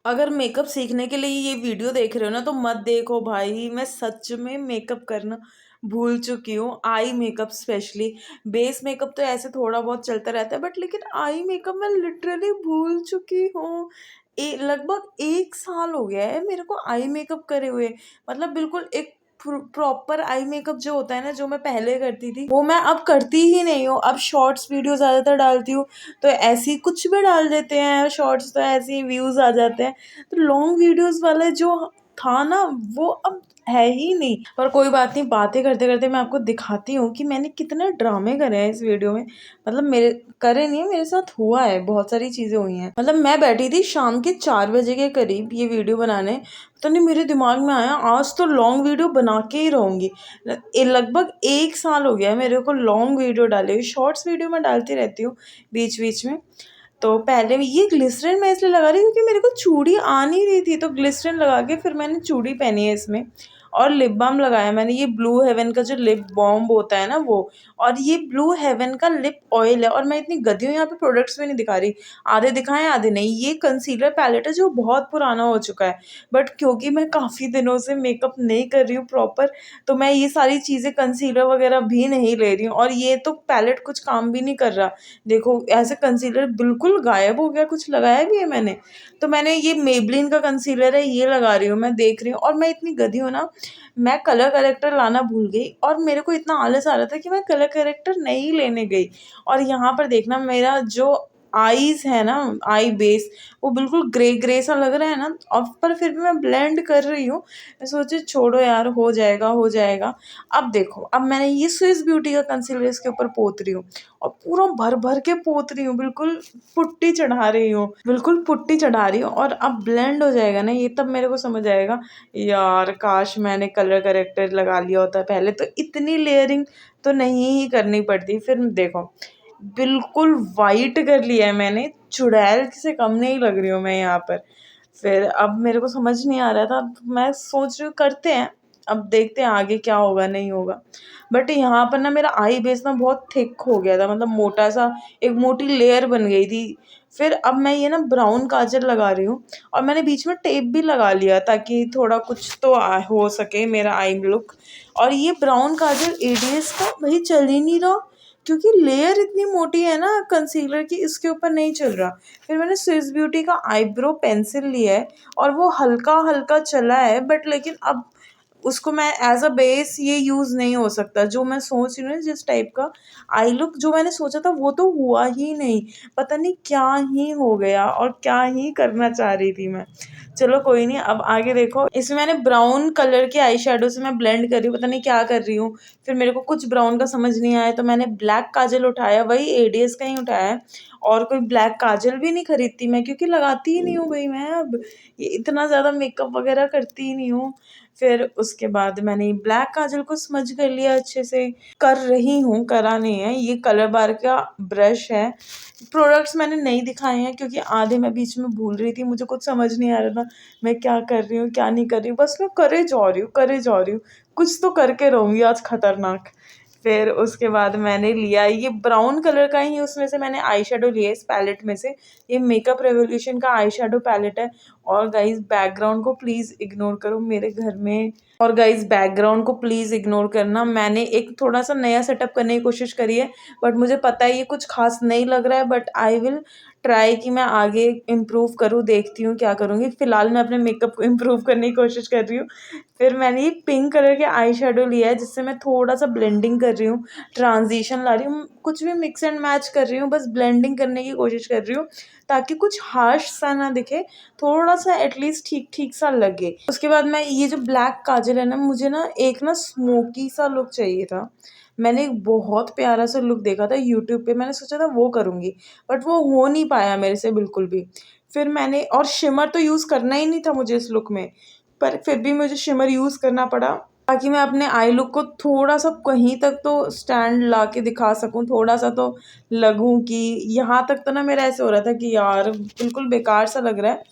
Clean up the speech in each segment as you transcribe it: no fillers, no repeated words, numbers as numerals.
अगर मेकअप सीखने के लिए ये वीडियो देख रहे हो ना तो मत देखो भाई। मैं सच में मेकअप करना भूल चुकी हूँ, eye makeup specially. Base makeup तो ऐसे थोड़ा बहुत चलता रहता है, बट लेकिन आई मेकअप मैं लिटरली भूल चुकी हूँ। लगभग 1 साल हो गया है मेरे को आई मेकअप करे हुए। मतलब बिल्कुल एक प्रॉपर आई मेकअप जो होता है ना, जो मैं पहले करती थी, वो मैं अब करती ही नहीं हूँ। अब शॉर्ट्स वीडियो ज्यादातर डालती हूँ, तो ऐसी कुछ भी डाल देते हैं शॉर्ट्स, तो ऐसे ही व्यूज आ जाते हैं। तो लॉन्ग वीडियोस वाले जो था ना, वो अब है ही नहीं। पर कोई बात नहीं, बातें करते करते मैं आपको दिखाती हूँ कि मैंने कितने ड्रामे करे हैं इस वीडियो में। मतलब मेरे करे नहीं है, मेरे साथ हुआ है, बहुत सारी चीजें हुई हैं। मतलब मैं बैठी थी शाम के 4 बजे के करीब ये वीडियो बनाने, तो नहीं मेरे दिमाग में आया आज तो लॉन्ग वीडियो बना के ही रहूंगी। लगभग 1 साल हो गया है मेरे को लॉन्ग वीडियो डाले हुए। शॉर्ट्स वीडियो मैं डालती रहती हूँ बीच बीच में। तो पहले ये ग्लिसरीन मैं इसलिए लगा रही हूँ क्योंकि मेरे को चूड़ी आ नहीं रही थी, तो ग्लिसरीन लगा के फिर मैंने चूड़ी पहनी है इसमें। और लिप बाम लगाया मैंने, ये ब्लू हेवन का जो लिप बाम होता है ना वो। और ये ब्लू हेवन का लिप ऑयल है। और मैं इतनी गधी हूँ, यहाँ पे प्रोडक्ट्स भी नहीं दिखा रही, आधे दिखाएं आधे नहीं। ये कंसीलर पैलेट है जो बहुत पुराना हो चुका है, बट क्योंकि मैं काफ़ी दिनों से मेकअप नहीं कर रही हूँ प्रॉपर, तो मैं ये सारी चीज़ें कंसीलर वगैरह भी नहीं ले रही हूँ। और ये तो पैलेट कुछ काम भी नहीं कर रहा। देखो ऐसे कंसीलर बिल्कुल गायब हो गया, कुछ लगाया भी है मैंने। तो मैंने ये मेबलिन का कंसीलर है, ये लगा रही हूँ, मैं देख रही हूँ। और मैं इतनी गधी हूँ ना, मैं कलर करेक्टर लाना भूल गई और मेरे को इतना आलस आ रहा था कि मैं कलर करेक्टर नहीं लेने गई। और यहाँ पर देखना, मेरा जो आईज है ना, आई बेस, वो बिल्कुल ग्रे ग्रे सा लग रहा है ना। और पर फिर भी मैं ब्लेंड कर रही हूँ। मैं सोची छोड़ो यार, हो जाएगा हो जाएगा। अब देखो, अब मैंने ये स्विस ब्यूटी का कंसीलर इसके ऊपर पोत रही हूँ, और पूरा भर भर के पोत रही हूँ, बिल्कुल पुट्टी चढ़ा रही हूँ, बिल्कुल पुट्टी चढ़ा रही हूँ। और अब ब्लेंड हो जाएगा ना ये, तब मेरे को समझ आएगा यार काश मैंने कलर करेक्टर लगा लिया होता पहले, तो इतनी लेयरिंग तो नहीं ही करनी पड़ती। फिर देखो बिल्कुल वाइट कर लिया है मैंने, चुड़ैल से कम नहीं लग रही हूँ मैं यहाँ पर। फिर अब मेरे को समझ नहीं आ रहा था, मैं सोच रही हूँ करते हैं, अब देखते हैं आगे क्या होगा नहीं होगा। बट यहाँ पर ना मेरा आई बेस ना बहुत थिक हो गया था, मतलब मोटा सा, एक मोटी लेयर बन गई थी। फिर अब मैं ये ना ब्राउन काजल लगा रही हूँ, और मैंने बीच में टेप भी लगा लिया ताकि थोड़ा कुछ तो हो सके मेरा आई लुक। और ये ब्राउन काजल एडीएस का भाई चल ही नहीं रहा, क्योंकि लेयर इतनी मोटी है ना कंसीलर की, इसके ऊपर नहीं चल रहा। फिर मैंने स्विस ब्यूटी का आईब्रो पेंसिल लिया है, और वो हल्का हल्का चला है, बट लेकिन अब उसको मैं एज अ बेस ये यूज़ नहीं हो सकता। जो मैं सोच रही हूँ ना, जिस टाइप का आई लुक जो मैंने सोचा था वो तो हुआ ही नहीं। पता नहीं क्या ही हो गया और क्या ही करना चाह रही थी मैं। चलो कोई नहीं, अब आगे देखो, इसमें मैंने ब्राउन कलर के आई शेडो से मैं ब्लेंड कर रही हूँ, पता नहीं क्या कर रही हूँ। फिर मेरे को कुछ ब्राउन का समझ नहीं आया, तो मैंने ब्लैक काजल उठाया, वही एडीएस का ही उठाया है। और कोई ब्लैक काजल भी नहीं खरीदती मैं, क्योंकि लगाती ही नहीं हूँ भाई मैं अब, ये इतना ज़्यादा मेकअप वगैरह करती ही नहीं हूँ। फिर उसके बाद मैंने ब्लैक काजल को स्मज कर लिया अच्छे से, कर रही हूँ, करा नहीं है। ये कलर बार का ब्रश है। प्रोडक्ट्स मैंने नहीं दिखाए हैं क्योंकि आधे मैं बीच में भूल रही थी, मुझे कुछ समझ नहीं आ रहा था मैं क्या कर रही हूँ क्या नहीं कर रही हूँ। बस मैं करे जा रही हूँ करे जा रही हूँ, कुछ तो करके रहूँगी आज खतरनाक। फिर उसके बाद मैंने लिया ये ब्राउन कलर का ही, उसमें से मैंने आई शेडो लिया इस पैलेट में से। ये मेकअप रेवोल्यूशन का आई शेडो पैलेट है। और गाइज बैकग्राउंड को प्लीज़ इग्नोर करो, मेरे घर में, और गाइज बैकग्राउंड को प्लीज़ इग्नोर करना। मैंने एक थोड़ा सा नया सेटअप करने की कोशिश करी है, बट मुझे पता है ये कुछ खास नहीं लग रहा है, बट आई विल ट्राई कि मैं आगे इम्प्रूव करूँ, देखती हूँ क्या करूँगी। फ़िलहाल मैं अपने मेकअप को इम्प्रूव करने की कोशिश कर रही हूँ। फिर मैंने ये पिंक कलर के आई शेडो लिया है, जिससे मैं थोड़ा सा ब्लेंडिंग कर रही हूँ, ट्रांजिशन ला रही हूँ, कुछ भी मिक्स एंड मैच कर रही हूँ, बस ब्लेंडिंग करने की कोशिश कर रही हूँ ताकि कुछ हार्श सा ना दिखे, थोड़ा सा एटलीस्ट ठीक ठीक सा लगे। उसके बाद मैं ये जो ब्लैक काजल है ना, मुझे ना एक ना स्मोकी सा लुक चाहिए था। मैंने एक बहुत प्यारा सा लुक देखा था यूट्यूब पे, मैंने सोचा था वो करूँगी, बट वो हो नहीं पाया मेरे से बिल्कुल भी। फिर मैंने, और शिमर तो यूज़ करना ही नहीं था मुझे इस लुक में, पर फिर भी मुझे शिमर यूज़ करना पड़ा ताकि मैं अपने आई लुक को थोड़ा सा कहीं तक तो स्टैंड ला के दिखा सकूं, थोड़ा सा तो लगूं कि यहाँ तक। तो ना मेरा ऐसे हो रहा था कि यार बिल्कुल बेकार सा लग रहा है,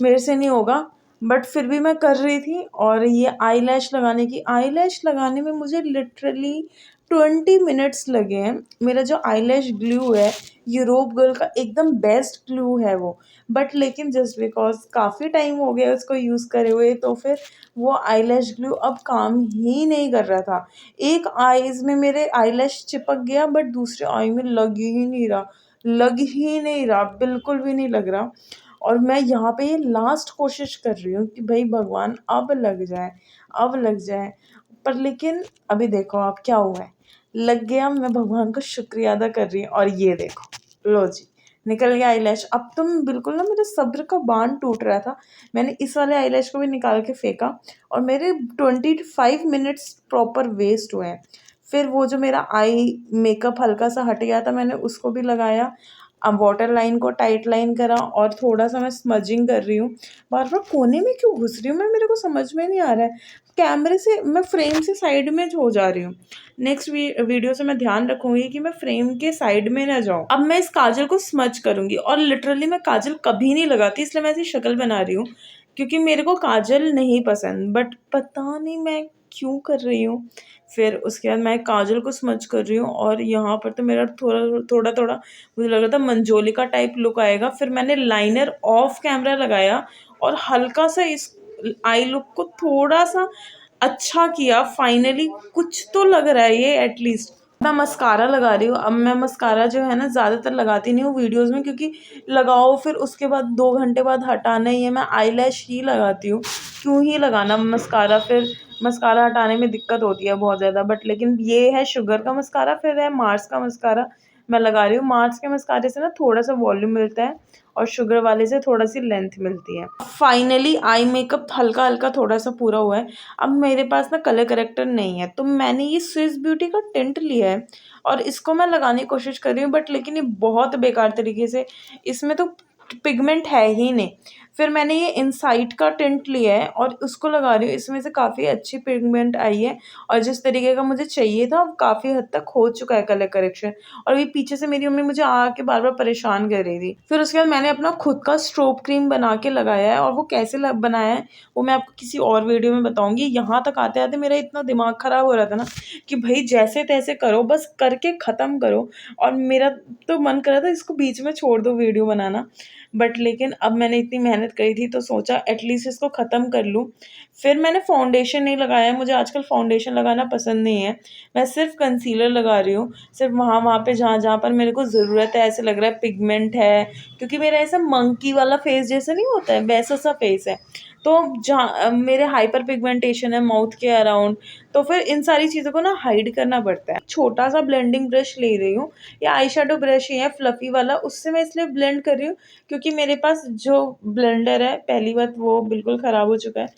मेरे से नहीं होगा, बट फिर भी मैं कर रही थी। और ये आई लैश लगाने में मुझे लिटरली 20 मिनट्स लगे हैं। मेरा जो आईलैश ग्लू है, यूरोप गर्ल का एकदम बेस्ट ग्लू है वो, बट लेकिन जस्ट बिकॉज काफ़ी टाइम हो गया उसको यूज़ करे हुए, तो फिर वो आईलैश ग्लू अब काम ही नहीं कर रहा था। एक आईज में मेरे आईलैश चिपक गया, बट दूसरे आई में लग ही नहीं रहा, लग ही नहीं रहा, बिल्कुल भी नहीं लग रहा। और मैं यहाँ पे ये लास्ट कोशिश कर रही हूँ कि भाई भगवान अब लग जाए, अब लग जाए। पर लेकिन अभी देखो आप क्या हुआ है, लग गया, मैं भगवान का शुक्रिया अदा कर रही हूँ, और ये देखो लो जी, निकल गया आईलैश। अब तुम बिल्कुल ना, मेरे सब्र का बांध टूट रहा था, मैंने इस वाले आईलैश को भी निकाल के फेंका, और मेरे 25 मिनट्स प्रॉपर वेस्ट हुए हैं। फिर वो जो मेरा आई मेकअप हल्का सा हट गया था, मैंने उसको भी लगाया, अब वाटर लाइन को टाइट लाइन करा, और थोड़ा सा मैं स्मजिंग कर रही हूँ। बार बार कोने में क्यों घुस रही हूँ मैं, मेरे को समझ में नहीं आ रहा है। कैमरे से मैं फ्रेम से साइड में हो जा रही हूँ। नेक्स्ट वीडियो से मैं ध्यान रखूंगी कि मैं फ्रेम के साइड में ना जाऊँ। अब मैं इस काजल को स्मज करूंगी, और लिटरली मैं काजल कभी नहीं लगाती, इसलिए मैं ऐसी शक्ल बना रही हूँ, क्योंकि मेरे को काजल नहीं पसंद, बट पता नहीं मैं क्यों कर रही हूँ। फिर उसके बाद मैं काजल को स्मज कर रही हूँ, और यहाँ पर तो मेरा थोड़ा थोड़ा थोड़ा मुझे लग रहा था मंजोलिका टाइप लुक आएगा। फिर मैंने लाइनर ऑफ कैमरा लगाया, और हल्का सा इस आई लुक को थोड़ा सा अच्छा किया। फाइनली कुछ तो लग रहा है ये एटलीस्ट। मैं मस्कारा लगा रही हूँ। अब मैं मस्कारा जो है ना, ज़्यादातर लगाती नहीं हूँ वीडियोस में, क्योंकि लगाओ फिर उसके बाद 2 घंटे बाद हटाना ही है। मैं आईलैश ही लगाती हूँ, क्यों ही लगाना मस्कारा, फिर मस्कारा हटाने में दिक्कत होती है बहुत ज़्यादा। बट लेकिन ये है शुगर का मस्कारा, फिर है मार्स का मस्कारा मैं लगा रही हूँ। मार्स के मस्कारे से ना थोड़ा सा वॉल्यूम मिलता है, और शुगर वाले से थोड़ा सी लेंथ मिलती है। फाइनली आई मेकअप हल्का हल्का थोड़ा सा पूरा हुआ है। अब मेरे पास ना कलर करेक्टर नहीं है, तो मैंने ये स्विस ब्यूटी का टिंट लिया है, और इसको मैं लगाने की कोशिश कर रही हूँ, बट लेकिन ये बहुत बेकार तरीके से, इसमें तो पिगमेंट है ही नहीं। फिर मैंने ये इनसाइट का टिंट लिया है, और उसको लगा रही हूँ, इसमें से काफ़ी अच्छी पिगमेंट आई है, और जिस तरीके का मुझे चाहिए था काफ़ी हद तक हो चुका है कलर करेक्शन। और ये पीछे से मेरी मम्मी मुझे आके बार बार परेशान कर रही थी। फिर उसके बाद मैंने अपना खुद का स्ट्रोब क्रीम बना के लगाया है, और वो कैसे बनाया है वो मैं आपको किसी और वीडियो में बताऊंगी। यहाँ तक आते आते मेरा इतना दिमाग ख़राब हो रहा था ना, कि भाई जैसे तैसे करो, बस करके ख़त्म करो। और मेरा तो मन कर रहा था इसको बीच में छोड़ दो वीडियो बनाना, बट लेकिन अब मैंने इतनी मेहनत करी थी, तो सोचा एटलीस्ट इसको ख़त्म कर लूँ। फिर मैंने फाउंडेशन नहीं लगाया, मुझे आजकल फाउंडेशन लगाना पसंद नहीं है। मैं सिर्फ कंसीलर लगा रही हूँ, सिर्फ वहाँ वहाँ पे जहाँ जहाँ पर मेरे को ज़रूरत है, ऐसे लग रहा है पिगमेंट है, क्योंकि मेरा ऐसा मंकी वाला फेस जैसा नहीं होता है, वैसा सा फेस है। तो जहाँ मेरे हाइपर पिगमेंटेशन है माउथ के अराउंड, तो फिर इन सारी चीज़ों को ना हाइड करना पड़ता है। छोटा सा ब्लेंडिंग ब्रश ले रही हूँ, या आई शेडो ब्रश ही है फ्लफी वाला, उससे मैं इसलिए ब्लेंड कर रही हूँ क्योंकि मेरे पास जो ब्लेंडर है, पहली बात वो बिल्कुल ख़राब हो चुका है,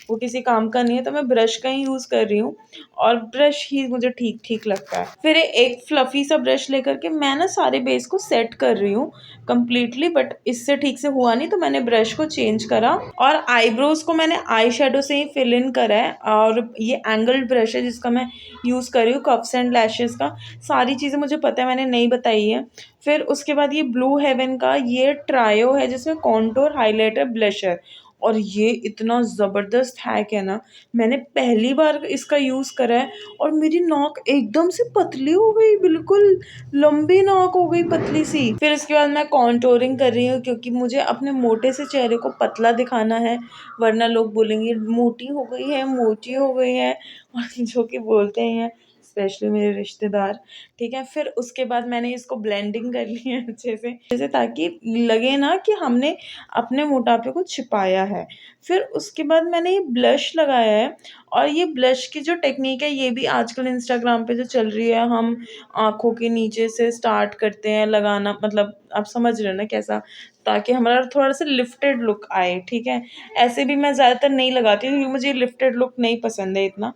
वो किसी काम का नहीं है, तो मैं ब्रश का ही यूज़ कर रही हूँ, और ब्रश ही मुझे ठीक ठीक लगता है। फिर एक फ्लफी सा ब्रश लेकर के मैं ना सारे बेस को सेट कर रही हूँ कम्प्लीटली, बट इससे ठीक से हुआ नहीं, तो मैंने ब्रश को चेंज करा, और आईब्रोज को मैंने आई शेडो से ही फिल इन करा है। और ये एंगल्ड ब्रश है जिसका मैं यूज़ कर रही हूँ, कप्स एंड लैशेज़ का। सारी चीज़ें मुझे पता है, मैंने नहीं बताई है। फिर उसके बाद ये ब्लू हेवन का ये ट्रायो है, जिसमें कॉन्टोर हाइलाइटर ब्लशर, और ये इतना ज़बरदस्त हैक है ना, मैंने पहली बार इसका यूज़ करा है, और मेरी नाक एकदम से पतली हो गई, बिल्कुल लंबी नाक हो गई पतली सी। फिर इसके बाद मैं कॉन्टोरिंग कर रही हूँ, क्योंकि मुझे अपने मोटे से चेहरे को पतला दिखाना है, वरना लोग बोलेंगे मोटी हो गई है, मोटी हो गई है, और जो कि बोलते हैं स्पेशली मेरे रिश्तेदार। ठीक है, फिर उसके बाद मैंने इसको ब्लेंडिंग कर ली है अच्छे से, जैसे ताकि लगे ना कि हमने अपने मोटापे को छिपाया है। फिर उसके बाद मैंने ये ब्लश लगाया है, और ये ब्लश की जो टेक्निक है ये भी आजकल इंस्टाग्राम पे जो चल रही है, हम आँखों के नीचे से स्टार्ट करते हैं लगाना, मतलब आप समझ रहे हो ना कैसा, ताकि हमारा थोड़ा सा लिफ्टेड लुक आए। ठीक है, ऐसे भी मैं ज़्यादातर नहीं लगाती हूँ, क्योंकि मुझे लिफ्टेड लुक नहीं पसंद है इतना।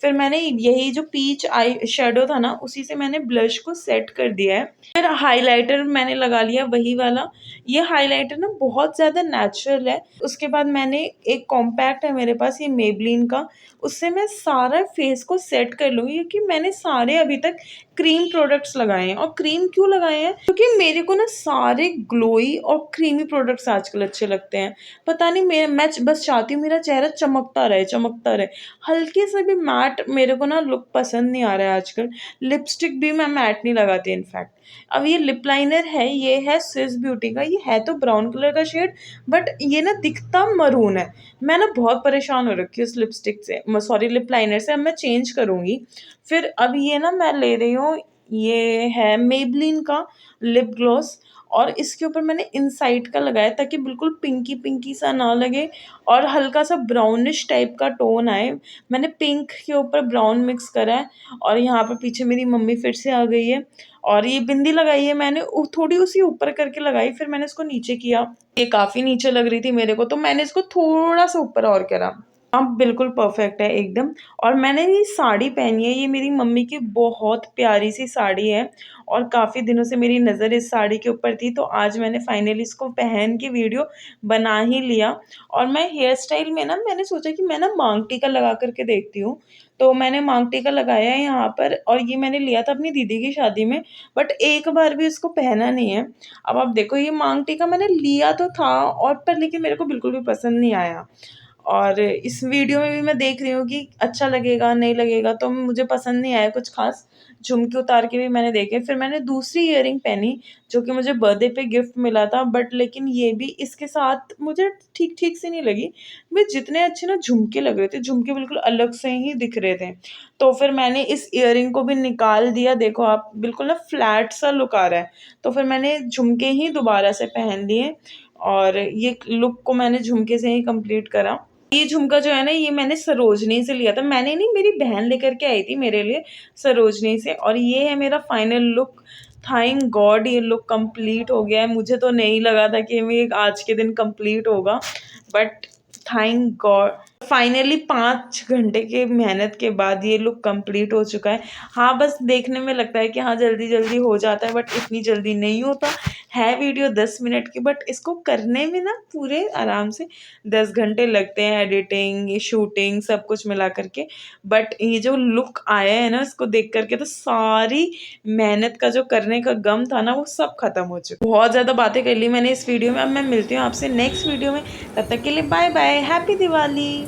फिर मैंने यही जो पीच आई शेडो था ना, उसी से मैंने ब्लश को सेट कर दिया है। फिर हाइलाइटर मैंने लगा लिया वही वाला, ये हाइलाइटर ना बहुत ज़्यादा नेचुरल है। उसके बाद मैंने एक कॉम्पैक्ट है मेरे पास, ये मेबलिन का, उससे मैं सारा फेस को सेट कर लूँगी, क्योंकि मैंने सारे अभी तक क्रीम प्रोडक्ट्स लगाए हैं। और क्रीम क्यों लगाए हैं? क्योंकि मेरे को ना सारे ग्लोई और क्रीमी प्रोडक्ट्स आजकल अच्छे लगते हैं। पता नहीं मैं बस चाहती हूँ मेरा चेहरा चमकता रहे, चमकता रहे। हल्के से भी मैट मेरे को ना लुक पसंद नहीं आ रहा है आजकल। लिपस्टिक भी मैं मैट नहीं लगाती इनफैक्ट। अब ये लिप लाइनर है, ये है स्विस ब्यूटी का, ये है तो ब्राउन कलर का शेड, बट ये ना दिखता मरून है। मैं ना बहुत परेशान हो रखी हूँ इस लिपस्टिक से, सॉरी लिप लाइनर से। अब मैं चेंज करूँगी। फिर अब ये ना मैं ले रही हूँ, ये है मेबलिन का लिप ग्लॉस, और इसके ऊपर मैंने इनसाइड का लगाया ताकि बिल्कुल पिंकी पिंकी सा ना लगे और हल्का सा ब्राउनिश टाइप का टोन आए। मैंने पिंक के ऊपर ब्राउन मिक्स करा है। और यहाँ पर पीछे मेरी मम्मी फिर से आ गई है। और ये बिंदी लगाई है मैंने, थोड़ी उसी ऊपर करके लगाई, फिर मैंने इसको नीचे किया। ये काफ़ी नीचे लग रही थी मेरे को, तो मैंने इसको थोड़ा सा ऊपर और करा। अब बिल्कुल परफेक्ट है एकदम। और मैंने ये साड़ी पहनी है, ये मेरी मम्मी की बहुत प्यारी सी साड़ी है, और काफ़ी दिनों से मेरी नज़र इस साड़ी के ऊपर थी, तो आज मैंने फाइनली इसको पहन के वीडियो बना ही लिया। और मैं हेयर स्टाइल में ना मैंने सोचा कि मैं ना मांग टीका लगा करके देखती हूँ। तो मैंने मांग टीका लगाया है यहाँ पर, और ये मैंने लिया था अपनी दीदी की शादी में, बट एक बार भी इसको पहना नहीं है। अब आप देखो, ये मांग टीका मैंने लिया तो था और पर, लेकिन मेरे को बिल्कुल भी पसंद नहीं आया। और इस वीडियो में भी मैं देख रही हूँ कि अच्छा लगेगा नहीं लगेगा, तो मुझे पसंद नहीं आया कुछ खास। झुमके उतार के भी मैंने देखे, फिर मैंने दूसरी ईयरिंग पहनी जो कि मुझे बर्थडे पे गिफ्ट मिला था, बट लेकिन ये भी इसके साथ मुझे ठीक ठीक से नहीं लगी। मैं जितने अच्छे ना झुमके लग रहे थे, झुमके बिल्कुल अलग से ही दिख रहे थे। तो फिर मैंने इस ईयरिंग को भी निकाल दिया। देखो आप, बिल्कुल ना फ्लैट सा लुक आ रहा है। तो फिर मैंने झुमके ही दोबारा से पहन लिए, और ये लुक को मैंने झुमके से ही कंप्लीट करा। ये झुमका जो है ना, ये मैंने सरोजनी से लिया था। मैंने नहीं, मेरी बहन लेकर के आई थी मेरे लिए सरोजनी से। और ये है मेरा फाइनल लुक। थैंक गॉड ये लुक कंप्लीट हो गया है। मुझे तो नहीं लगा था कि ये आज के दिन कंप्लीट होगा, बट थैंक गॉड फाइनली 5 घंटे के मेहनत के बाद ये लुक कंप्लीट हो चुका है। हाँ, बस देखने में लगता है कि हाँ जल्दी जल्दी हो जाता है, बट इतनी जल्दी नहीं होता है। वीडियो 10 मिनट की, बट इसको करने में ना पूरे आराम से 10 घंटे लगते हैं, एडिटिंग, शूटिंग, सब कुछ मिला करके। बट ये जो लुक आया है ना, इसको देख करके तो सारी मेहनत का जो करने का गम था ना, वो सब खत्म हो चुका। बहुत ज़्यादा बातें कर ली मैंने इस वीडियो में। अब मैं मिलती हूँ आपसे नेक्स्ट वीडियो में। तब तक के लिए बाय बाय, हैप्पी दिवाली।